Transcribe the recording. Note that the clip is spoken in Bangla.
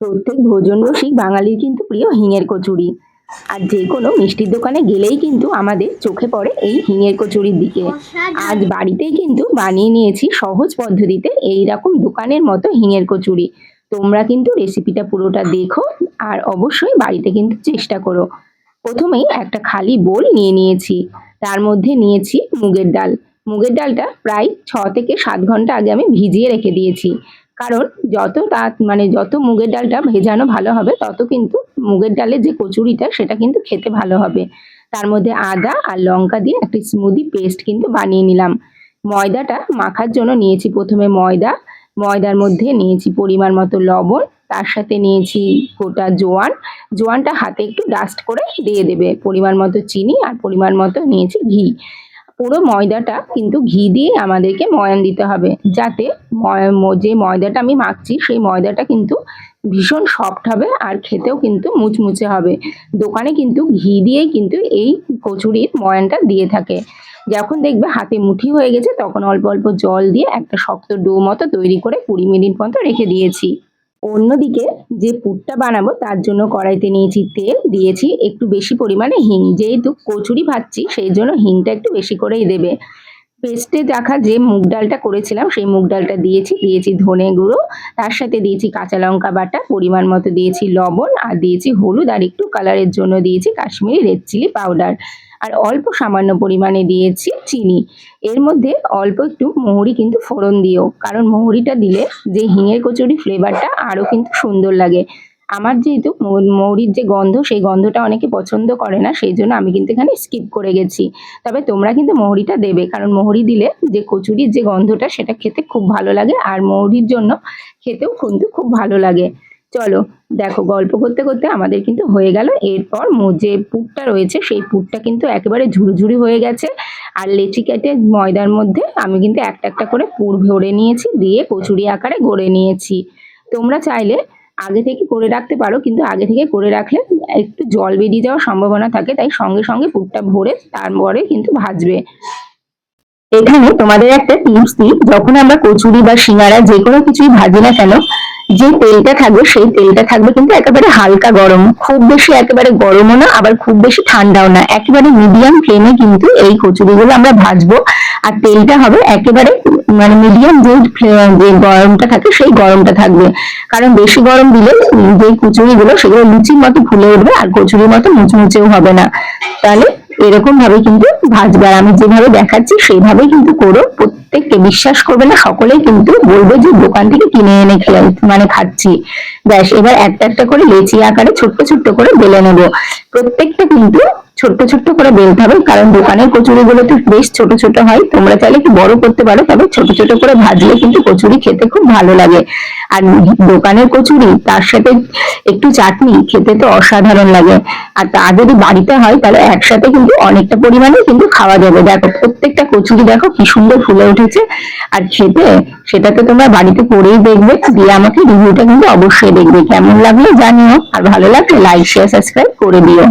প্রত্যেক ভোজন রসিক বাঙালির কিন্তু প্রিয় হিঙের কচুরি। আর যে কোনো মিষ্টির দোকানে গেলেই কিন্তু আমাদের চোখে পড়ে এই হিঙের কচুরির দিকে। আজ বাড়িতেই কিন্তু বানিয়ে নিয়েছি সহজ পদ্ধতিতে এই রকম দোকানের মতো হিঙের কচুরি। তোমরা কিন্তু রেসিপিটা পুরোটা দেখো আর অবশ্যই বাড়িতে কিন্তু চেষ্টা করো। প্রথমেই একটা খালি বোল নিয়ে নিয়েছি, তার মধ্যে নিয়েছি মুগের ডাল। মুগের ডালটা প্রায় 6 থেকে 7 ঘন্টা আগে আমি ভিজিয়ে রেখে দিয়েছি, কারণ যত মুগের ডালটা ভেজানো ভালো হবে তত কিন্তু মুগের ডালের যে কচুরিটা সেটা কিন্তু খেতে ভালো হবে। তার মধ্যে আদা আর লঙ্কা দিয়ে একটা স্মুদি পেস্ট কিন্তু বানিয়ে নিলাম। ময়দাটা মাখার জন্য নিয়েছি প্রথমে ময়দার মধ্যে নিয়েছি পরিমাণ মতো লবণ, তার সাথে নিয়েছি গোটা জোয়ানটা হাতে একটু ডাস্ট করে দিয়ে দেবে, পরিমাণ মতো চিনি আর পরিমাণ মতো নিয়েছি ঘি। পুরো ময়দাটা কিন্তু ঘি দিয়ে আমাদেরকে ময়ান দিতে হবে, যাতে যে ময়দাটা আমি মাখছি সেই ময়দাটা কিন্তু ভীষণ সফট হবে আর খেতেও কিন্তু মুচমুচে হবে। দোকানে কিন্তু ঘি দিয়েই কিন্তু এই কচুরির ময়ানটা দিয়ে থাকে। যখন দেখবে হাতে মুঠি হয়ে গেছে তখন অল্প অল্প জল দিয়ে একটা শক্ত ডো মতো তৈরি করে 20 মিনিট মতো রেখে দিয়েছি। অন্যদিকে যে পুরটা বানাবো তার জন্য কড়াইতে নিয়েছি তেল, দিয়েছি একটু বেশি পরিমাণে হিং। যেহেতু কচুরি ভাজছি সেই জন্য হিংটা একটু বেশি করেই দেবে। পেস্টে রাখা যে মুগ ডালটা করেছিলাম সেই মুগ ডালটা দিয়েছি ধনে গুঁড়ো, তার সাথে দিয়েছি কাঁচা লঙ্কা বাটা, পরিমাণ মতো দিয়েছি লবণ আর দিয়েছি হলুদ, আর একটু কালারের জন্য দিয়েছি কাশ্মীরি রেড চিলি পাউডার, আর অল্প সামান্য পরিমাণে দিয়েছি চিনি। এর মধ্যে অল্প একটু মৌরি কিন্তু ফোড়ন দিও, কারণ মৌরিটা দিলে যে হিঙের কচুরি ফ্লেভারটা আরও কিন্তু সুন্দর লাগে। আমার যেহেতু মৌরির যে গন্ধ সেই গন্ধটা অনেকে পছন্দ করে না, সেই জন্য আমি কিন্তু এখানে স্কিপ করে গেছি। তবে তোমরা কিন্তু মৌরিটা দেবে, কারণ মৌরি দিলে যে কচুরির যে গন্ধটা সেটা খেতে খুব ভালো লাগে, আর মৌরির জন্য খেতেও কিন্তু খুব ভালো লাগে। চলো দেখো, গল্প করতে করতে আমাদের কিন্তু হয়ে গেল। এরপর যে পুরটা রয়েছে সেই পুরটা কিন্তু একেবারে ঝুরঝুরি হয়ে গেছে, আর লেচি কেটে ময়দার মধ্যে আমি কিন্তু একটা একটা করে পুর ভরে নিয়েছি, দিয়ে কচুরি আকারে গড়ে নিয়েছি। তোমরা চাইলে আগে থেকে করে রাখতে পারো, কিন্তু আগে থেকে করে রাখলে একটু জল বেরিয়ে যাওয়ার সম্ভাবনা থাকে, তাই সঙ্গে সঙ্গে পুরটা ভরে তারপরে কিন্তু ভাজবে। এখানে তোমাদের একটা টিপস দিই, যখন আমরা কচুরি বা সিঙ্গারা যে কোনো কিছুই ভাজি না কেন, যে তেলটা থাকবে সেই তেলটা থাকবে কিন্তু একেবারে হালকা গরম, খুব বেশি একেবারে গরমও না আবার খুব বেশি ঠান্ডাও না, একেবারে মিডিয়াম ফ্লেমে কিন্তু এই কচুরিগুলো আমরা ভাজবো। আর তেলটা হবে একেবারে মিডিয়াম, যে গরমটা থাকে সেই গরমটা থাকবে, কারণ বেশি গরম দিলে যে কচুরিগুলো সেগুলো লুচির মতো ফুলে উঠবে আর কচুরির মতো মুচমুচেও হবে না। তাহলে এরকম ভাবে কিন্তু ভাজবে, আর আমি যেভাবে দেখাচ্ছি সেইভাবেই কিন্তু করো। প্রত্যেককে বিশ্বাস করবে না, সকলেই কিন্তু বলবে যে দোকান থেকে কিনে এনে খাচ্ছি। ব্যাস, এবার একটা একটা করে লেচি আকারে ছোট্ট ছোট্ট করে বেলে নেব। প্রত্যেকটা কিন্তু ছোট্ট ছোট্ট করে বেলতে হবে, কারণ দোকানের কচুরিগুলো তো বেশ ছোট ছোট হয়। তোমরা চাইলে একটু বড় করতে পারো, তবে ছোট ছোট করে ভাজলে কিন্তু কচুরি খেতে খুব ভালো লাগে। আর দোকানের কচুরি তার সাথে একটু চাটনি খেতে তো অসাধারণ লাগে। আর তা যদি বাড়িতে হয় তাহলে একসাথে কিন্তু অনেকটা পরিমাণে কিন্তু খাওয়া যাবে। দেখো প্রত্যেকটা কচুরি দেখো কি সুন্দর ফুলে উঠেছে, আর খেতে সেটা তো তোমরা বাড়িতে করেই দেখবে, দিয়ে আমাকে রিভিউটা কিন্তু অবশ্যই দেখবে। কেমন লাগলো জানিও, আর ভালো লাগলে লাইক শেয়ার সাবস্ক্রাইব করে দিও।